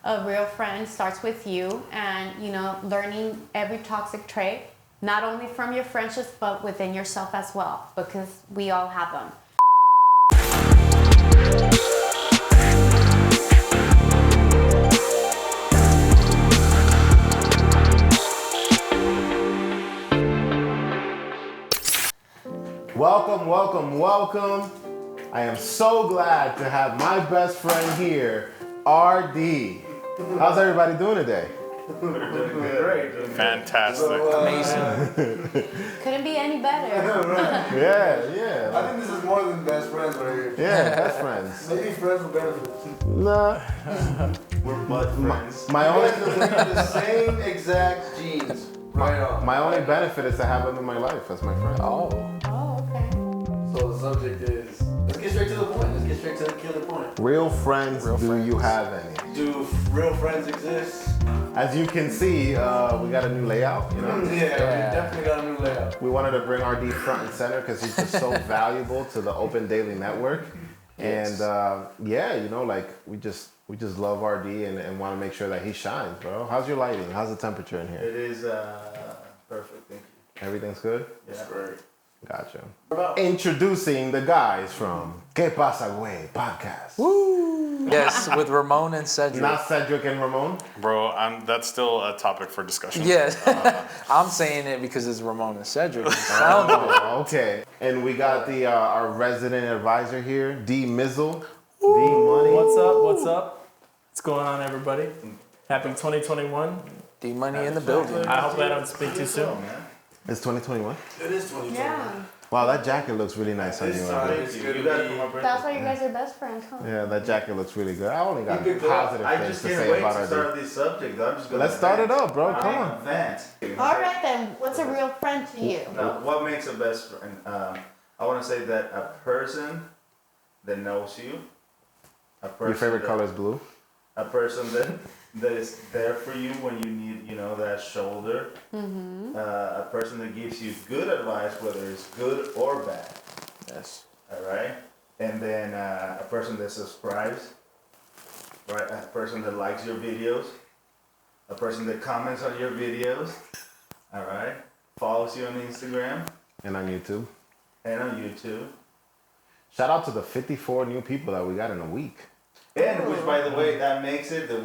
a real friend starts with you, and learning every toxic trait, not only from your friendships but within yourself as well, because we all have them. Welcome, welcome, welcome. I am so glad to have my best friend here, RD. How's everybody doing today? We're doing great. Fantastic. Amazing. Couldn't be any better. Yeah. I think this is more than best friends right here. Yeah, best friends. Maybe friends with benefits. Nah. We're butt friends. My We only have the same exact genes. Right on. my only benefit is to have him in my life as my friend. Oh. Oh, okay. So the subject is, let's get straight to the point. Let's get straight to the killer point. Real friends, do you have any? Do real friends exist? As you can see, we got a new layout, you know? Yeah, we definitely got a new layout. We wanted to bring RD front and center because he's just so valuable to the Open Daily Network. Yes. And we just love RD and want to make sure that he shines, bro. How's your lighting? How's the temperature in here? It is perfect, thank you. Everything's good? That's great. Gotcha. What about Introducing the guys from Que Pasa Güey podcast. Yes, with Ramon and Cedric. Not Cedric and Ramon. Bro, that's still a topic for discussion. Yes. I'm saying it because it's Ramon and Cedric. It sounds good. Oh, okay. And we got the our resident advisor here, D Mizzle. D Money. What's up? What's up? What's going on, everybody? Happy 2021. D-Money in the building. I hope I don't speak too soon. It's 2021. it is 2020. Yeah. Wow, that jacket looks really nice on you. This RD. time it's gonna You got it for be. my birthday. That's why you guys are best friends, huh? Yeah, that jacket looks really good. I only got You picked it up. positive I things just to can't say wait about to RD. start this subject. I'm just gonna Let's start it advance. up, bro. Come on. Advance. All right then. What's a real friend to you? Now, what makes a best friend? I want to say that a person that knows you, a person Your favorite that, color is blue. a person that is there for you when you need, that shoulder. A person that gives you good advice, whether it's good or bad. Yes. All right, and then a person that subscribes, right? A person that likes your videos, a person that comments on your videos, all right, follows you on Instagram And on YouTube. and on YouTube, Shout out to the 54 new people that we got in a week. and which, by the way, that makes it that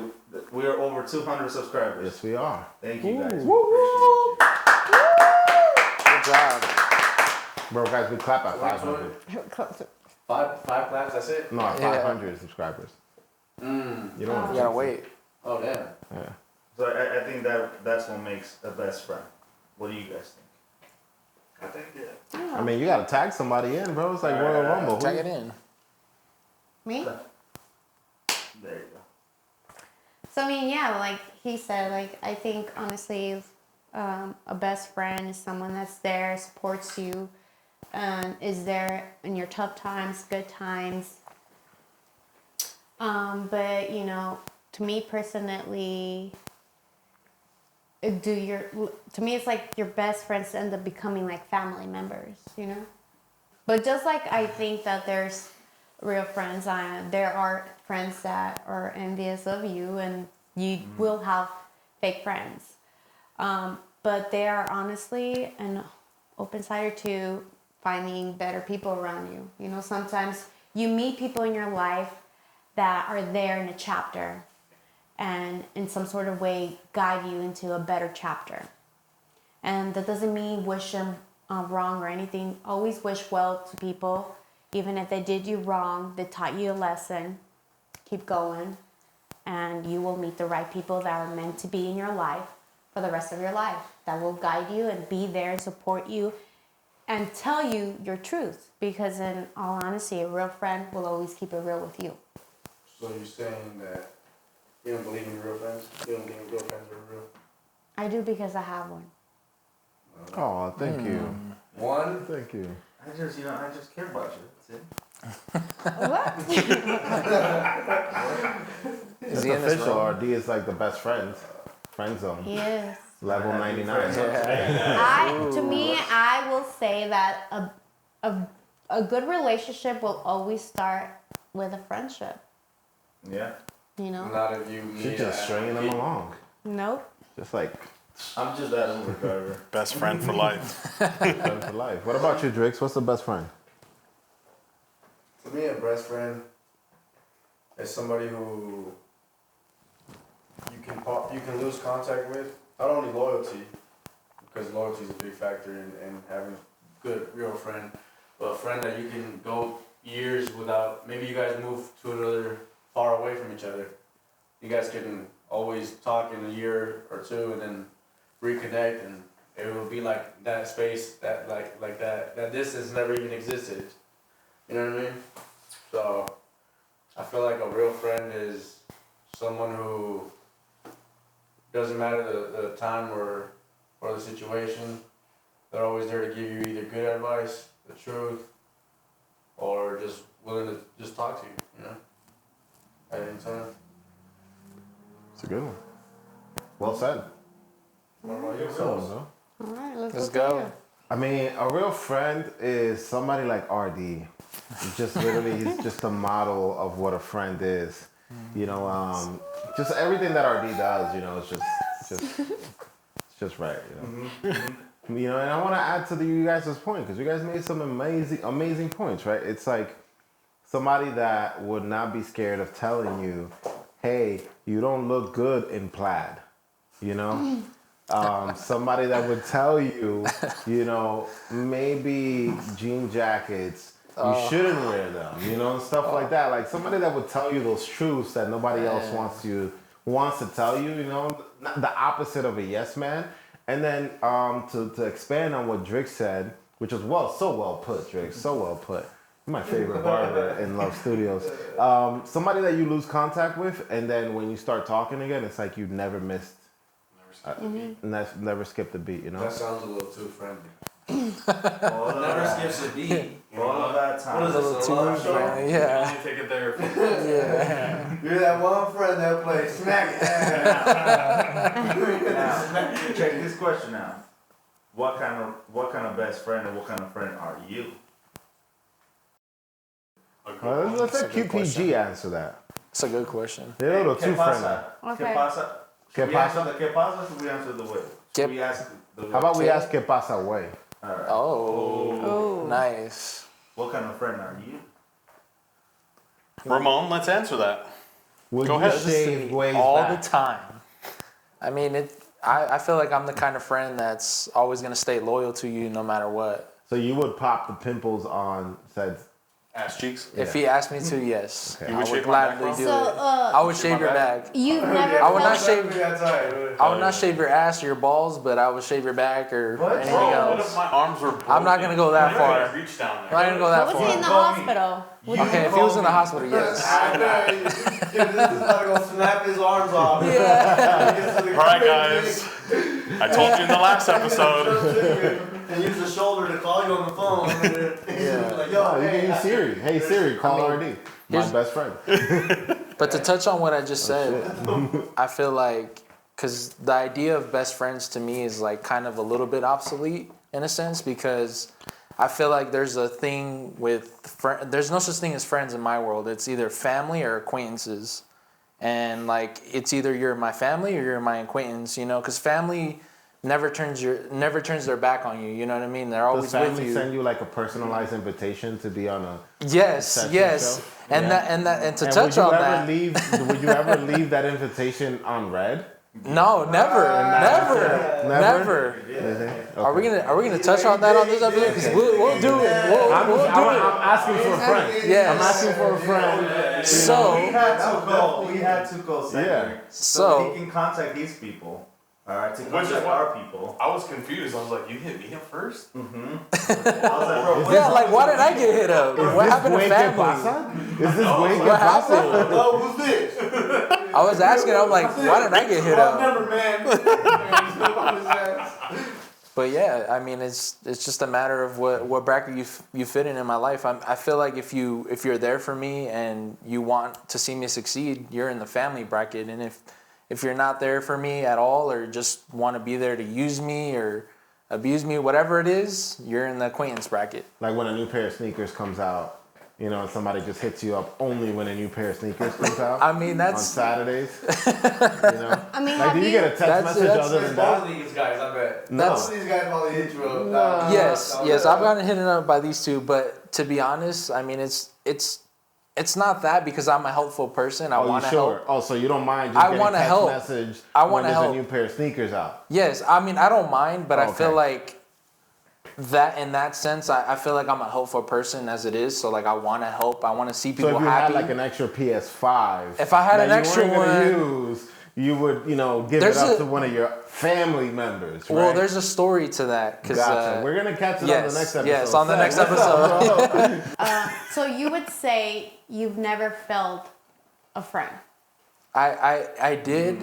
we're over 200 subscribers. Yes, we are. Thank you guys. Woo. We Good job. Bro, guys, we clap at 500. Five claps, that's it? No, at 500 subscribers. You don't You want gotta wait. Oh, damn. Yeah. appreciate you. So I think that's what makes a best friend. What do you guys think? I think, yeah. I mean, you gotta tag somebody in, bro. It's like Royal Rumble. Tag it in. Me? There you go. So I mean, yeah, like he said, like I think honestly, a best friend is someone that's there, supports you, is there in your tough times, good times. But to me personally, to me it's like your best friends end up becoming like family members, But just like I think that there's real friends, there are friends that are envious of you, and you will have fake friends. But they are honestly an open-sider to finding better people around you. Sometimes you meet people in your life that are there in a chapter and in some sort of way guide you into a better chapter. And that doesn't mean wish them wrong or anything. Always wish well to people. Even if they did you wrong, they taught you a lesson. Keep going. And you will meet the right people that are meant to be in your life for the rest of your life. That will guide you and be there and support you and tell you your truth. Because in all honesty, a real friend will always keep it real with you. So you're saying that you don't believe in real friends? You don't think real friends are real? I do because I have one. Oh, thank you. One? Thank you. I just care about you. That's it. What? Is It's he in this official. room? RD is like the best friend zone. Yes. Level 99. To me, I will say that a good relationship will always start with a friendship. Yeah. You know? Not if you meet She's just stringing them along. Nope. Just like I'm just that Uber driver. Best friend for life. friend for life. What about you, Drix? What's the best friend? To me, a best friend is somebody who you can lose contact with. Not only loyalty, because loyalty is a big factor in having a good real friend, but a friend that you can go years without. Maybe you guys move to another far away from each other. You guys can always talk in a year or two and then reconnect, and it will be like that space that like that distance never even existed. You know what I mean? So I feel like a real friend is someone who doesn't matter the time or the situation, they're always there to give you either good advice, the truth, or just willing to just talk to you, you know? At any time. It's a good one. Well said. What about you? Good one, though. All right, let's Let's go. go. I mean, a real friend is somebody like RD. He's just literally, he's just a model of what a friend is. You know, just everything that RD does, you know, it's just right, you know. You know, and I want to add to you guys' point, because you guys made some amazing points, right? It's like somebody that would not be scared of telling you, hey, you don't look good in plaid, you know? Somebody that would tell you, you know, maybe jean jackets, you shouldn't wear them, you know, and stuff like that. Like somebody that would tell you those truths that nobody else wants to tell you, you know, the opposite of a yes man. And then to expand on what Drix said, which was so well put, Drix, so well put. You're my favorite barber in Love Studios. Somebody that you lose contact with, and then when you start talking again, it's like you never missed. Never skipped a beat, you know? That sounds a little too friendly. All of Never that, skips a beat. all of that time. What is this, a love show? Yeah. Take it there. Yeah. You're that one friend that plays smack. Now, check this question out. What kind of best friend and what kind of friend are you? Let's let That's a good QPG question. answer that. It's a good question. They're a little too friendly. Okay. ¿Qué pasa? Should we answer the ¿Qué pasa? Or should we answer the way? Should we ask the way? How about we ask ¿Qué pasa, way? All right. Oh, Oh. nice. What kind of friend are you? Ramon, let's answer that. Would Go you ahead. shave ways All back? the time. I mean, I feel like I'm the kind of friend that's always gonna stay loyal to you no matter what. So you would pop the pimples on said. Ass cheeks. If he asked me to, yes, Okay. You I would would shave my back, gladly bro? do So, it. I would shave your my back. You've never I would not felt- shave. I would not shave your ass or your balls, but I would shave your back or anything Bro, what else. if my arms were broken? I'm not gonna go that I'm far. not gonna reach down I'm there. not gonna go What that was he in the far. hospital? Okay, if he was in the hospital, yes. This is not gonna snap his arms off. All right, guys. I told you in the last episode. And use the shoulder to call you on the phone. Like, yo, Oh, you can use Siri. Hey Siri, call I mean, RD. My here's- best friend. But to touch on what I just said, I feel like, because the idea of best friends to me is like kind of a little bit obsolete in a sense, because I feel like there's a thing with, there's no such thing as friends in my world. It's either family or acquaintances. And like, it's either you're my family or you're my acquaintance, you know, because family never turns their back on you. You know what I mean? They're always Does with family you. send you like a personalized invitation to be on a Yes, session yes. show? And Yeah. and to And touch on that. would you ever leave that invitation on red? No, never. Are we gonna touch on that on this episode? 'Cause we'll do it. I'm We'll do it. asking for a friend. Yes. I'm asking for a friend. So We had to go Cedric. Yeah. So- he can contact these people. All right, to Which is contact what- our people. I was confused. I was like, you hit me up first? I was like, bro, what yeah, like why did I get hit up? What happened to Wait, ¿qué family? pasa? Is this wait, ¿qué What pasa? happened? oh, who's this? I was asking. I'm like, why did I get hit Wrong up? number, man. But yeah, I mean, it's just a matter of what bracket you fit in my life. I feel like if you're there for me and you want to see me succeed, you're in the family bracket. And if you're not there for me at all, or just want to be there to use me or abuse me, whatever it is, you're in the acquaintance bracket. Like when a new pair of sneakers comes out, You know, and somebody just hits you up only when a new pair of sneakers comes out. I mean, on that's Saturdays. You know, I mean, like, have do you get a text That's- message that's- other than Both that? of these guys, I bet. No. Both of these guys probably hit you up. No. yes. I've gotten hit up by these two, but to be honest, I mean, it's not that because I'm a helpful person. I Oh, you want to sure? help. Oh, so you don't mind just I getting wanna text help. message I when wanna there's help. a new pair of sneakers out? Yes, I mean, I don't mind, but I feel Okay. like that in that sense, I feel like I'm a helpful person as it is. So like, I want to help. I want to see people So if you happy. had like an extra PS5, If I had that an you extra weren't gonna one- use, you would, you know, give There's it up a- to one of your family members, right? Well, there's a story to that because Gotcha. We're gonna catch it on the yes, next episode. yes, on the next What's up, episode. bro? So you would say you've never felt a friend. I did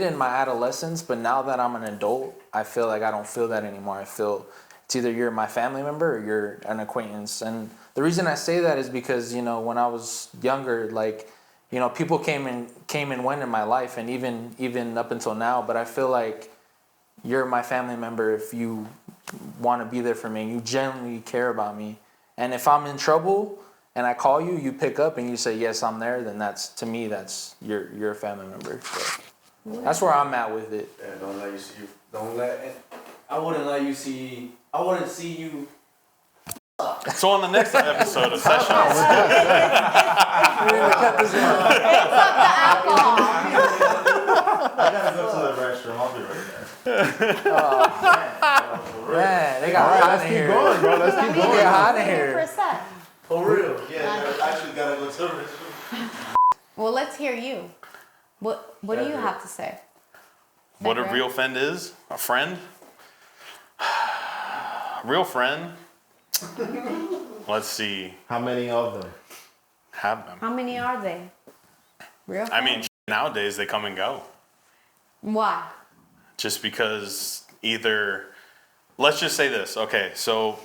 in my adolescence, but now that I'm an adult, I feel like I don't feel that anymore. I feel it's either you're my family member or you're an acquaintance. And the reason I say that is because, you know, when I was younger, like, you know, people came and went in my life, and even up until now. But I feel like you're my family member if you want to be there for me and you genuinely care about me. And if I'm in trouble and I call you, you pick up and you say yes, I'm there. Then that's, to me, that's you're a family member. So that's where I'm at with it. Yeah, don't let you see. Don't let. I wouldn't let you see. I wouldn't see you. So on the next episode of Sessions, It's not the alcohol. I gotta go to the restroom. I'll be right there. Man, they All got right, hot let's in keep here. going, bro. Let's keep Get going. hot in For here. a sec. For real. Yeah, I actually gotta go to the restroom. Well, let's hear you. What do you have to say? what a Right? real friend is? A friend? Real friend? Let's see. How many of them? Have them. How many are they? Real? I mean, nowadays they come and go. Why? Just because either, let's just say this. Okay, so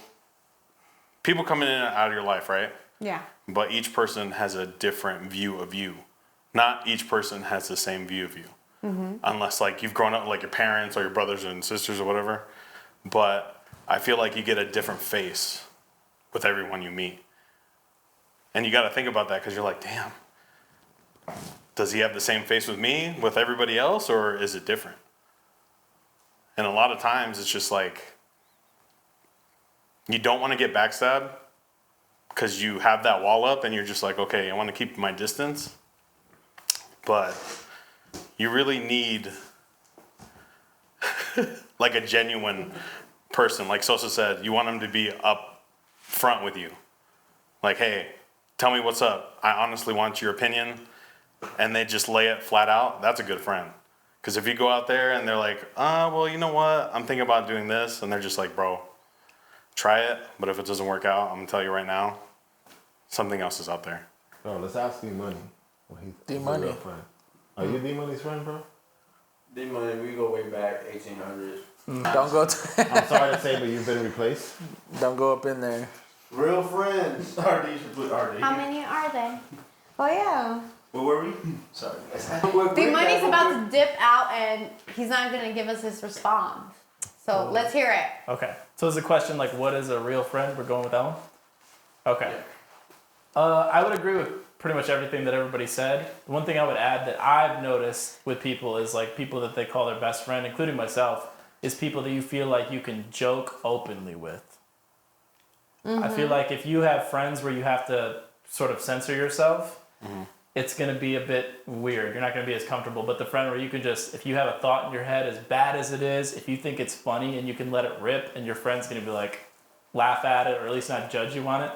people come in and out of your life, right? Yeah. But each person has a different view of you. Not each person has the same view of you. Unless like you've grown up like your parents or your brothers and sisters or whatever. But I feel like you get a different face with everyone you meet. And you got to think about that because you're like, damn, does he have the same face with me, with everybody else, or is it different? And a lot of times it's just like, you don't want to get backstabbed because you have that wall up and you're just like, okay, I want to keep my distance. But you really need like a genuine person. Like Sosa said, you want them to be up front with you. Like, hey, tell me what's up. I honestly want your opinion. And they just lay it flat out. That's a good friend. Because if you go out there and they're like, well, you know what? I'm thinking about doing this. And they're just like, bro, try it. But if it doesn't work out, I'm going to tell you right now, something else is out there. Bro, let's ask D-Money. D-Money. Are you D-Money's friend, bro? D-Money, we go way back 1800s. Don't go. I'm sorry to say, but you've been replaced. Don't go up in there. Real friends. RD, you should put RD. How many are they? Oh yeah. Where were we? Sorry. The money's about to dip out and he's not gonna give us his response. So let's hear it. Okay. So it's a question like, what is a real friend? We're going with that one? Okay. I would agree with pretty much everything that everybody said. The one thing I would add that I've noticed with people is like people that they call their best friend, including myself, is people that you feel like you can joke openly with. I feel like if you have friends where you have to sort of censor yourself, it's going to be a bit weird. You're not going to be as comfortable. But the friend where you can just, if you have a thought in your head, as bad as it is, if you think it's funny and you can let it rip and your friend's going to be like, laugh at it or at least not judge you on it,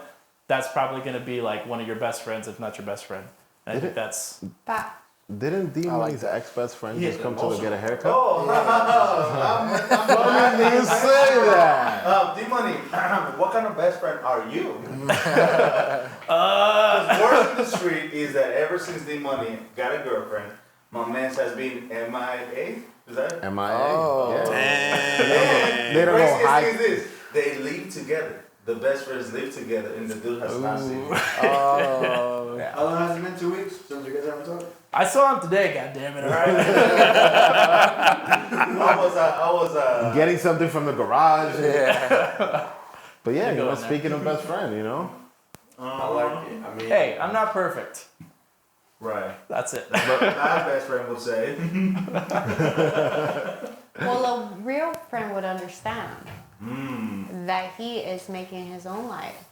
that's probably going to be like one of your best friends, if not your best friend. And I think that's... But Didn't D-Money's ex-best friend just come to get a haircut? Oh, Why did you say that? D-Money, what kind of best friend are you? The word in the street is that ever since D-Money got a girlfriend, my man has been MIA. Is that it? M.I.A. Oh. Yeah. Dang. They don't go Craziest high. thing is this: they live together. The best friends live together, and the dude has not seen him. Oh. How long has it been? 2 weeks since you guys haven't talked? I saw him today, goddammit, all right? I was Getting something from the garage. Yeah. But yeah, You're you know, going there. speaking of best friend, you know? I like it. I mean, Hey, I'm not perfect. Right. That's it. But my best friend would say. Well, a real friend would understand Mm. that he is making his own life.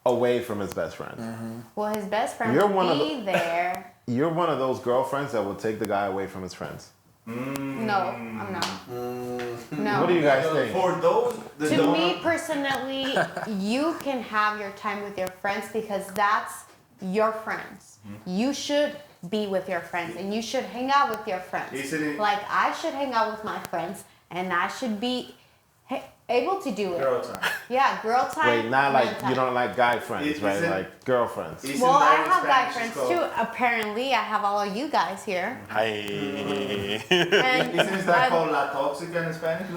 Away from his best friend. Well, his best friend You're will one of be there. You're one of those girlfriends that will take the guy away from his friends. No, I'm not. No. What do you guys think? For those that To don't me personally, you can have your time with your friends because that's your friends. You should be with your friends and you should hang out with your friends. Isn't it- Like I should hang out with my friends and I should be able to do it. girl time. Yeah, girl time. Wait, not man like time. you don't like guy friends, right? Isn't- Like girlfriends. Isn't Well, I that in have guy Spanish friends it's too. called- Apparently, I have all of you guys here. Hi. And, Isn't that I'd- called la tóxica in Spanish?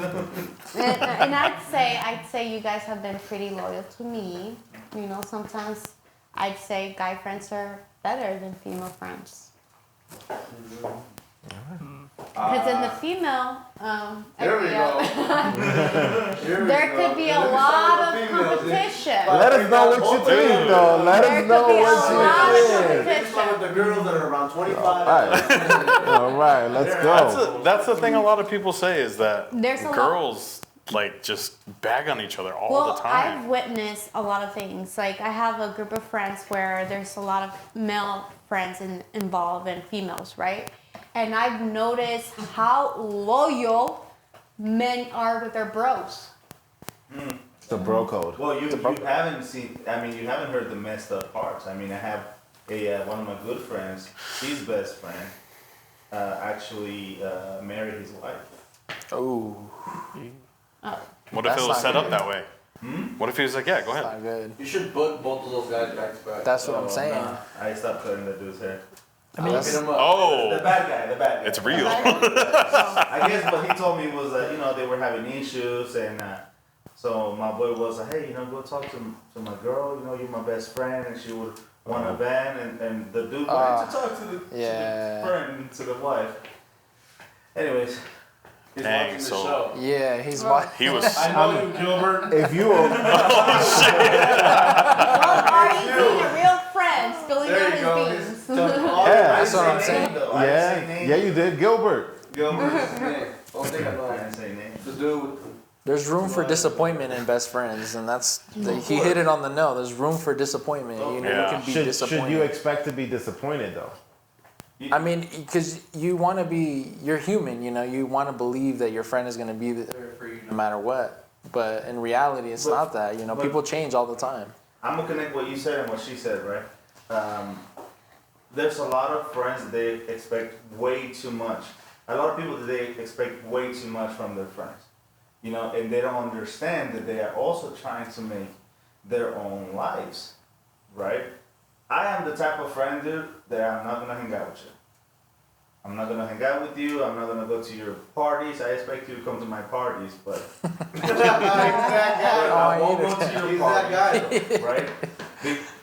and I'd say you guys have been pretty loyal to me. You know, sometimes I'd say guy friends are better than female friends. Because in the female, There we go. there could be a lot of competition. Let us know what you think, though. Let There us could know be a what lot you of think. Let's start with the girls that are around 25. All right, let's go. That's the thing a lot of people say is that There's a lot- girls like just bag on each other all Well, the time. I've witnessed a lot of things. Like I have a group of friends where there's a lot of male friends involved and females, right? And I've noticed how loyal men are with their bros. It's the bro code. Well, you haven't seen. I mean, you haven't heard the messed up parts. I mean, I have one of my good friends. His best friend actually married his wife. Oh, What if That's it was not set up good. that way? What if he was like, yeah, go ahead. not good. You should put both of those guys back to back. That's what I'm Oh, saying. nah, I stopped cutting the dude's hair. I mean, That's- Hit 'em up. Oh, The bad guy. The bad guy. it's real. I guess what he told me was that they were having issues, and so my boy was like, hey, go talk to my girl. You're my best friend, and she would want a van, and the dude wanted to talk to the Yeah. friend, to the wife. Anyways, He's Dang, watching the so- show. Yeah, he's why. He was. I know you, Gilbert. If you were, Well, are you being a real friend, spilling There out you go. his His- beans? Yeah, that's what I'm saying. yeah, you did, Gilbert. Gilbert is his name. Don't think I I know. didn't say names. The dude with There's room for disappointment in best friends, and that's he hit it on the nail. There's room for disappointment. You Yeah. can be Should disappointed. you expect to be disappointed though? I mean, because you want to be, you're human, you want to believe that your friend is going to be there for you no matter what. But in reality, it's not that. People change all the time. I'm gonna connect what you said and what she said, right? There's a lot of friends that they expect way too much. A lot of people that they expect way too much from their friends, and they don't understand that they are also trying to make their own lives, right? I am the type of friend, dude, that I'm not gonna hang out with you. I'm not gonna hang out with you. I'm not gonna go to your parties. I expect you to come to my parties, but I won't go to your He's party, that guy. right?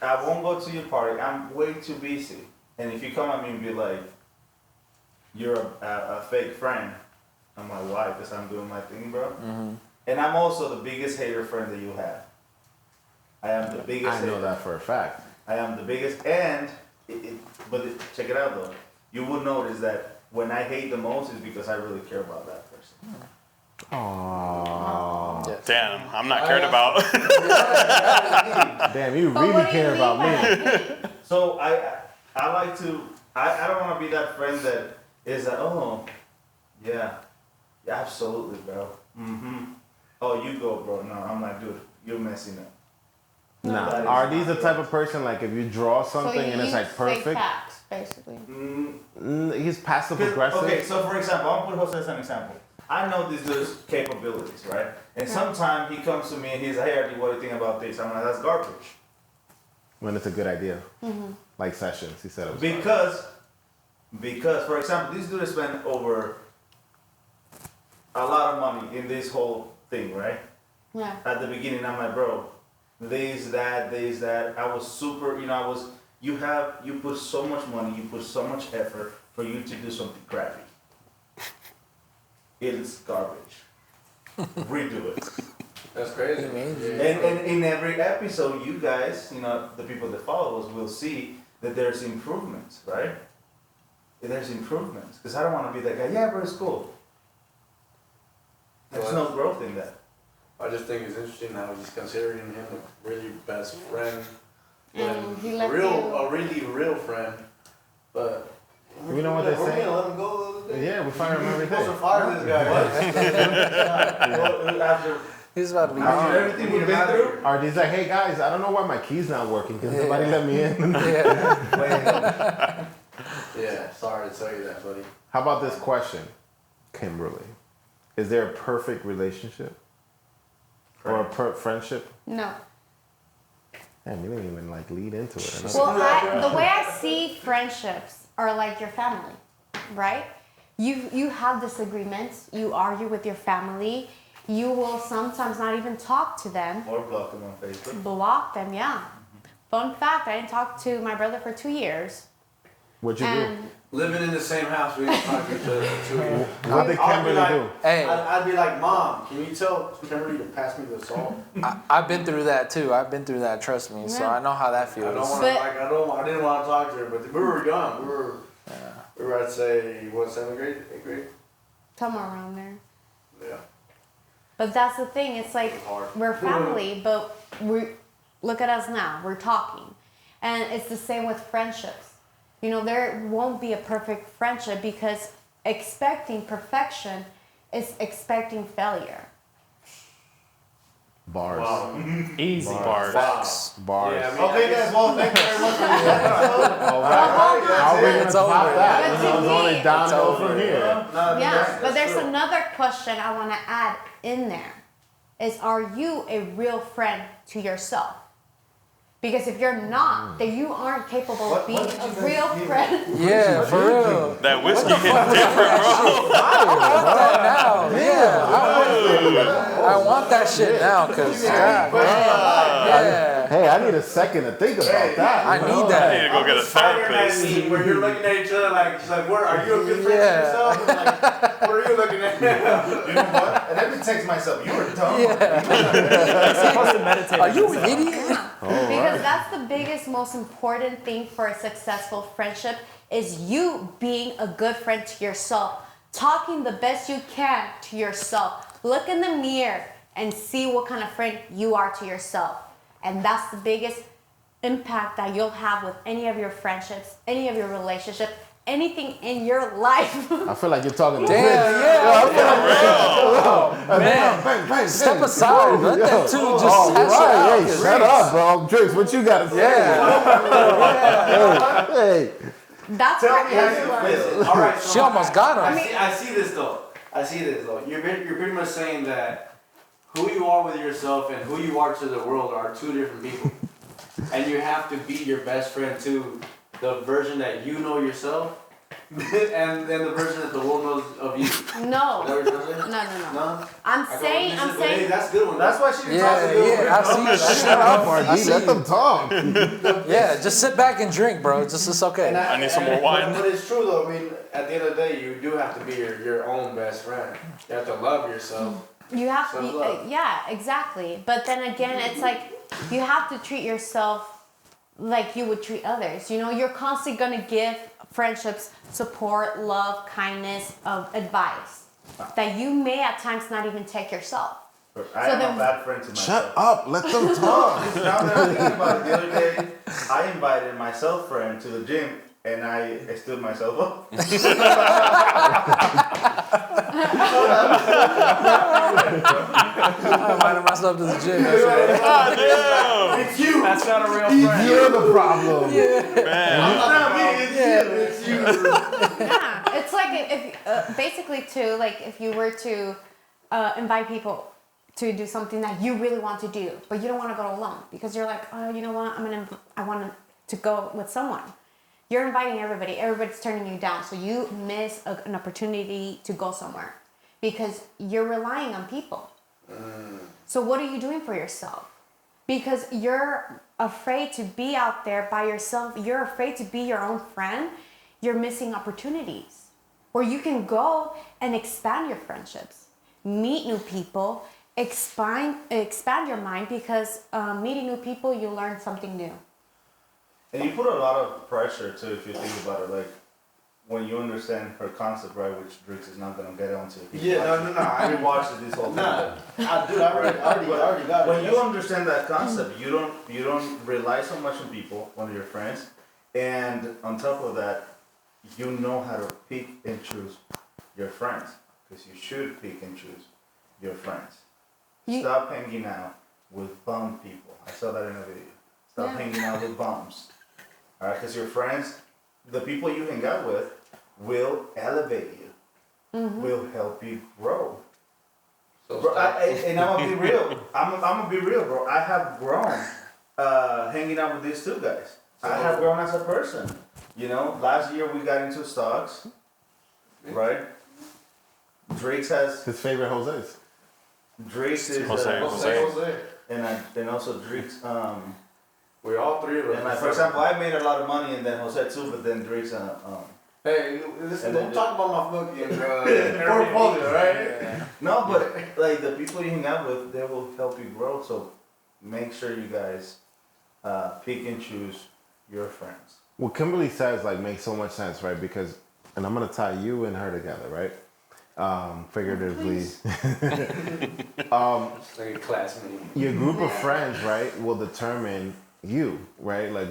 I won't go to your party. I'm way too busy. And if you come at me and be like, you're a fake friend, I'm like, why? Because I'm doing my thing, bro. And I'm also the biggest hater friend that you have. I am the biggest I know hater. that for a fact. I am the biggest, and check it out though. You would notice that when I hate the most is because I really care about that person. Aww. Yeah. Damn, I'm not cared about. Damn, you But really what do you care mean about by me. hate? So I like to. I don't want to be that friend that is like, oh, yeah, absolutely, bro. Oh, you go, bro. No, I'm like, dude, you're messing up. Nah, That is are these the not type of person like if you draw something So and it's you like say perfect? facts, basically. He's passive 'Cause- aggressive. Okay, so for example, I'll put Jose as an example. I know this dude's capabilities, right? And sometimes he comes to me and he's like, hey, Artie, what do you think about this? I'm like, that's garbage. When it's a good idea. Like Sessions, he said it was. Because, for example, this dude has spent over a lot of money in this whole thing, right? Yeah. At the beginning, I'm like, bro, this, that. I was super, you put so much money, you put so much effort for you to do something crappy. It is garbage. Redo it. That's crazy. Amazing. Yeah. And in every episode, you guys, the people that follow us will see that there's improvements, right? There's improvements. Because I don't want to be that guy, yeah, bro, it's cool. There's no growth in that. I just think it's interesting how he's considering him a really best friend. And he A left you. really real friend. But You know what they we're say? gonna let him go the other day. Yeah, we fire him every We're supposed day. to fire this guy. Well, after He's about to be. everything we've been through, RD's like, hey guys, I don't know why my key's not working. Can somebody let me in? Yeah. Yeah, sorry to tell you that, buddy. How about this question, Kimberly? Is there a perfect relationship or a friendship? No. Damn, you didn't even like lead into it. Well, the way I see friendships are like your family, right? You have disagreements. You argue with your family. You will sometimes not even talk to them. or block them on Facebook. Block them, yeah. Fun fact, I didn't talk to my brother for 2 years. What'd you do? And Living in the same house, we didn't talk to each other for 2 years. What did I'll be Kimberly like- do? Hey, I'd be like, Mom, can you tell Kimberly to pass me the salt? I've been through that too. I've been through that. Trust me. So Yeah. I know how that I don't feels. want to, I didn't want to talk to her, but we were young. We were, I'd say, what, 7th grade, 8th grade? somewhere around there. Yeah. But that's the thing. It's like Hard. we're family, but we look at us now. We're talking, and it's the same with friendships. You know, there won't be a perfect friendship because expecting perfection is expecting failure. Bars. Wow. Easy. Bars. Facts. Bars. Yeah, I mean, Okay, guys, well, thank you very much for this episode. All right. How are we gonna It's top over. that? But It's to only me- downhill It's from over. here. Yeah, but there's true. another question I want to add in there. Is are you a real friend to yourself? Because if you're not, then you aren't capable What- of being what did a you guys real give friend. Yeah, for real. That whiskey hit different, bro. Now, yeah. I want that shit now, cause God, yeah, Hey, I need a second to think about that. I you need know? I need that. to go get a Spider-Man therapist. scene where you're looking at each other like, she's like, where are you a good friend Yeah. to yourself? And like, what are you looking at? You know what? And then text myself, you were dumb. You're supposed to meditate. Are on you an yourself. idiot? Because that's the biggest, most important thing for a successful friendship is you being a good friend to yourself. Talking the best you can to yourself. Look in the mirror and see what kind of friend you are to yourself. And that's the biggest impact that you'll have with any of your friendships, any of your relationships, anything in your life. I feel like you're talking to Damn, Vince. yeah. Bang, bang, bang, Step bang. aside. Let them two just All hash it right, out. hey, shut up, bro. Drinks, what you gotta say? Hey, That's Tell what me how you feel. All right, so She almost got him. I see this though. You're pretty much saying that who you are with yourself and who you are to the world are two different people. And you have to be your best friend to the version that you know yourself and then the version that the world knows of you. Is that No. what you're trying to say? No. No? I'm saying, Hey, that's a good one. That's why she didn't talk Yeah, to you. yeah, I see that. shut up, I RD. see Let you. them talk. Yeah, just sit back and drink, bro. Just it's okay. I need some more wine. But it's true though. I mean, at the end of the day, you do have to be your own best friend. You have to love yourself. You have to, Self-love. yeah, exactly. But then again, it's like you have to treat yourself like you would treat others. You know, you're constantly gonna give friendships support, love, kindness, of advice that you may at times not even take yourself. I So am then- a bad friend to myself. Shut up. Let them talk. Now that I'm thinking about it, the other day, I invited my self friend to the gym and I stood myself up. I invited myself to the gym. God damn. It's you. That's not a real friend. You're the problem. Man. Not me. It's you. Yeah, it's like if basically too, like if you were to invite people to do something that you really want to do, but you don't want to go alone because you're like, oh, you know what, I want to go with someone. You're inviting everybody. Everybody's turning you down, so you miss an opportunity to go somewhere because you're relying on people. So what are you doing for yourself? Because you're afraid to be out there by yourself. You're afraid to be your own friend. You're missing opportunities where you can go and expand your friendships, meet new people, expand your mind because meeting new people, you learn something new. And you put a lot of pressure too, if you think about it. Like when you understand her concept, right, which Drix is not gonna get onto. Yeah, no. I rewatched it this whole time. I already got it. When you understand that concept, you don't rely so much on people, on your friends, and on top of that, you know how to pick and choose your friends, because you should pick and choose your friends. Stop hanging out with bum people. I saw that in a video. Stop hanging out with bums. All right, because your friends, the people you hang out with, will elevate you, will help you grow. So Bro, and I'm gonna be real. I'm gonna be real, bro. I have grown hanging out with these two guys. I have grown as a person. You know, last year we got into stocks, right? Drake's has His favorite Jose's. Drake's is Jose. and also Drake's we're all three of us. and like, for example, I made a lot of money and then Jose too, but then Drake's Hey, listen, And don't then talk about my fucking portfolio, right? no, but like the people you hang out with, they will help you grow. So make sure you guys pick and choose your friends. What Kimberly says like makes so much sense, right? Because, and I'm gonna tie you and her together, right? Figuratively. Like a classmate. Your group of friends, right, will determine you, right? Like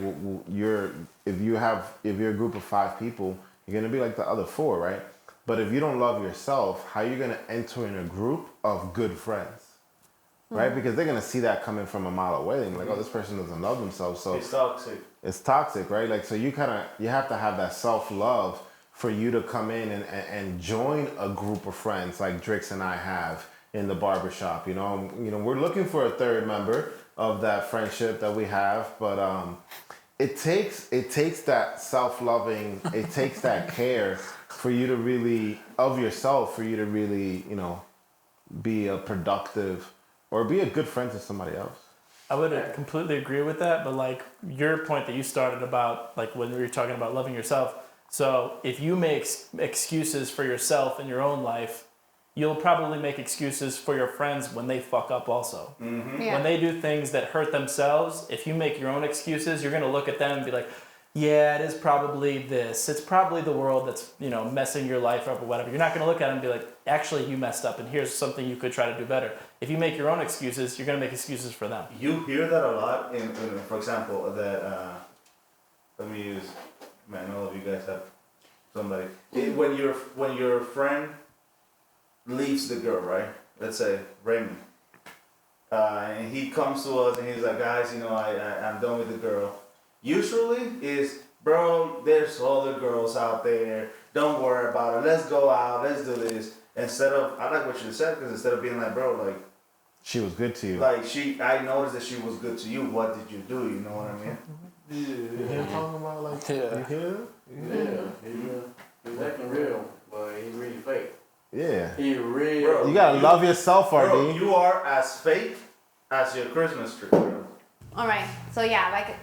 if you're a group of 5 people, you're gonna be like the other 4, right? But if you don't love yourself, how are you gonna enter in a group of good friends, right? Because they're gonna see that coming from a mile away. They're gonna be like, oh, this person doesn't love themselves, so It's toxic. it's toxic, right? Like, so you have to have that self-love for you to come in and join a group of friends like Drix and I have in the barbershop. You know, we're looking for a third member of that friendship that we have, but it takes that self-loving, it takes that care for you to really, of yourself, for you to really, be a productive or be a good friend to somebody else. I would completely agree with that, but like your point that you started about, like when we were talking about loving yourself. So if you make excuses for yourself in your own life, you'll probably make excuses for your friends when they fuck up also. Yeah. When they do things that hurt themselves, if you make your own excuses, you're going to look at them and be like, yeah, it is probably this. It's probably the world that's, messing your life up or whatever. You're not going to look at it and be like, actually, you messed up and here's something you could try to do better. If you make your own excuses, you're going to make excuses for them. You hear that a lot in for example, that let me use, man, all of you guys have somebody. When your friend leaves the girl, right? Let's say Raymond. And he comes to us and he's like, guys, I'm done with the girl. Usually is, bro, there's other girls out there. Don't worry about it. Let's go out. Let's do this. Instead of, I like what you said, because instead of being like, bro, like, She was good to you. like I noticed that she was good to you. What did you do? You know what I mean? You hear him talking about like, Yeah. you hear him? He's acting real, but he's really fake. Yeah. He real. Bro, You gotta love yourself, Bro, RD. you are as fake as your Christmas tree, bro. All right. So yeah, like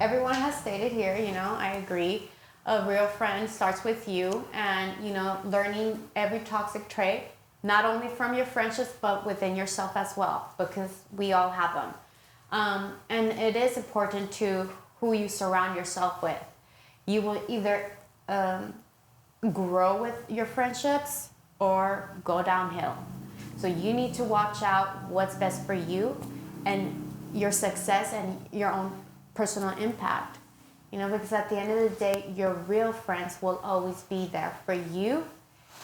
everyone has stated here, I agree. A real friend starts with you, and learning every toxic trait, not only from your friendships but within yourself as well, because we all have them. And it is important to who you surround yourself with. You will either grow with your friendships or go downhill. So you need to watch out what's best for you and your success and your own personal impact. Because at the end of the day, your real friends will always be there for you,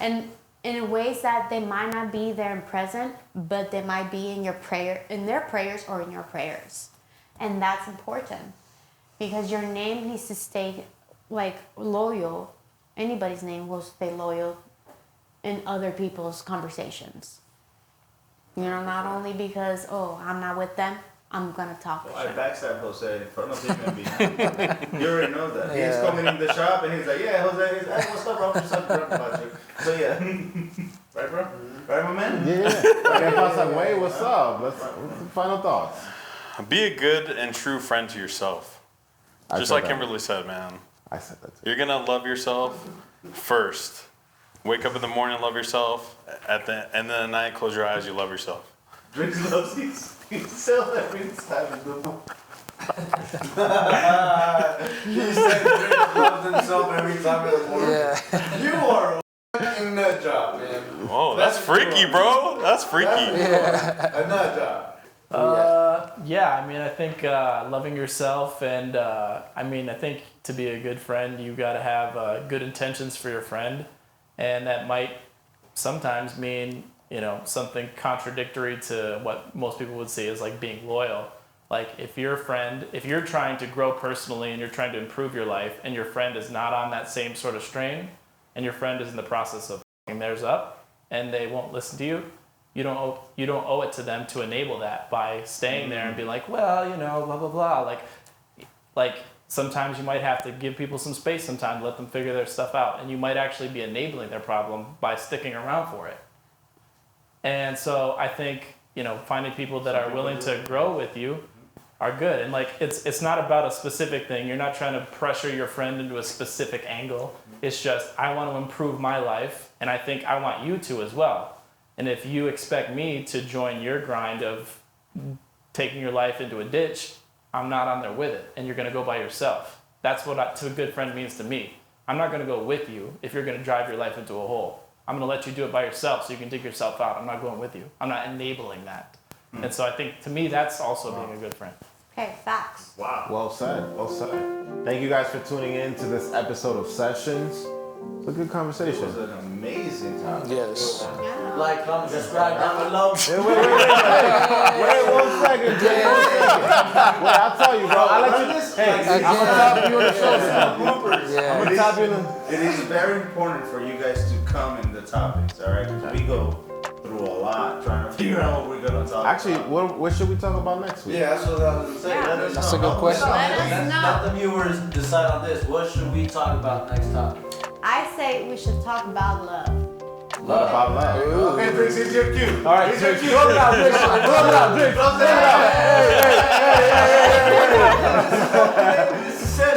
and in ways that they might not be there and present, but they might be in their prayers or in your prayers. And that's important because your name needs to stay loyal. Anybody's name will stay loyal in other people's conversations. Not only because, I'm not with them, I'm gonna talk I shit. backstab Jose in front of him and behind. You already know that. Yeah. He's coming in the shop and he's like, yeah, Jose, hey, what's up, bro? What's up, about you? So yeah. Right, bro? Right, my man? Yeah. Okay, Pastor Way, what's up? Let's final thoughts. Be a good and true friend to yourself. I Just said like that. Kimberly said, man. I said that too. You're gonna love yourself first. Wake up in the morning, love yourself. At the end of the night, close your eyes, you love yourself. Drinks loves himself every time in the book. He said Drake loves himself every time in the morning. Yeah. You are a fucking nut job, man. Oh, that's freaky, bro. That's freaky. A nut job. Yeah, I mean, I think loving yourself, and I mean, I think to be a good friend, you got to have good intentions for your friend, and that might sometimes mean, you know, something contradictory to what most people would see as like being loyal. Like if your friend, if you're trying to grow personally and you're trying to improve your life, and your friend is not on that same sort of strain, and your friend is in the process of f***ing theirs up, and they won't listen to you, you don't owe it to them to enable that by staying there and be like, well, you know, blah blah blah. Like sometimes you might have to give people some space, sometimes let them figure their stuff out, and you might actually be enabling their problem by sticking around for it. And so I think, you know, finding people that are willing to grow with you are good. And like it's not about a specific thing. You're not trying to pressure your friend into a specific angle. It's just I want to improve my life, and I think I want you to as well. And if you expect me to join your grind of taking your life into a ditch, I'm not on there with it, and you're going to go by yourself. That's what to a good friend means to me. I'm not going to go with you if you're going to drive your life into a hole. I'm going to let you do it by yourself so you can dig yourself out. I'm not going with you. I'm not enabling that. And so I think, to me, that's also being a good friend. Okay, facts. Wow. Well said. Well said. Thank you guys for tuning in to this episode of Sessions. It's a good It conversation. was an amazing topic. Yes. Yeah. Like, comment, subscribe down below. Wait, 1 second, Jay. 1 second. Wait, I'll tell you, bro. I'll let you. Hey, I'm gonna top you on the shoulder. Yeah. I'm gonna top you in the. It is very important for you guys to comment the topics, all right? 'Cause we go through a lot trying to figure out what we're gonna talk Actually, about. what should we talk about next week? Yeah, that's what I was gonna say. Yeah. Let us That's know. a good question. Let us know. Let the viewers decide on this. What should we talk about next topic? I say we should talk about love. What about love? Okay, Drinks, it's your cue. All right, It's your Drinks, cue. close it out, Drinks. Close it out, Drinks. Close it out. This is it.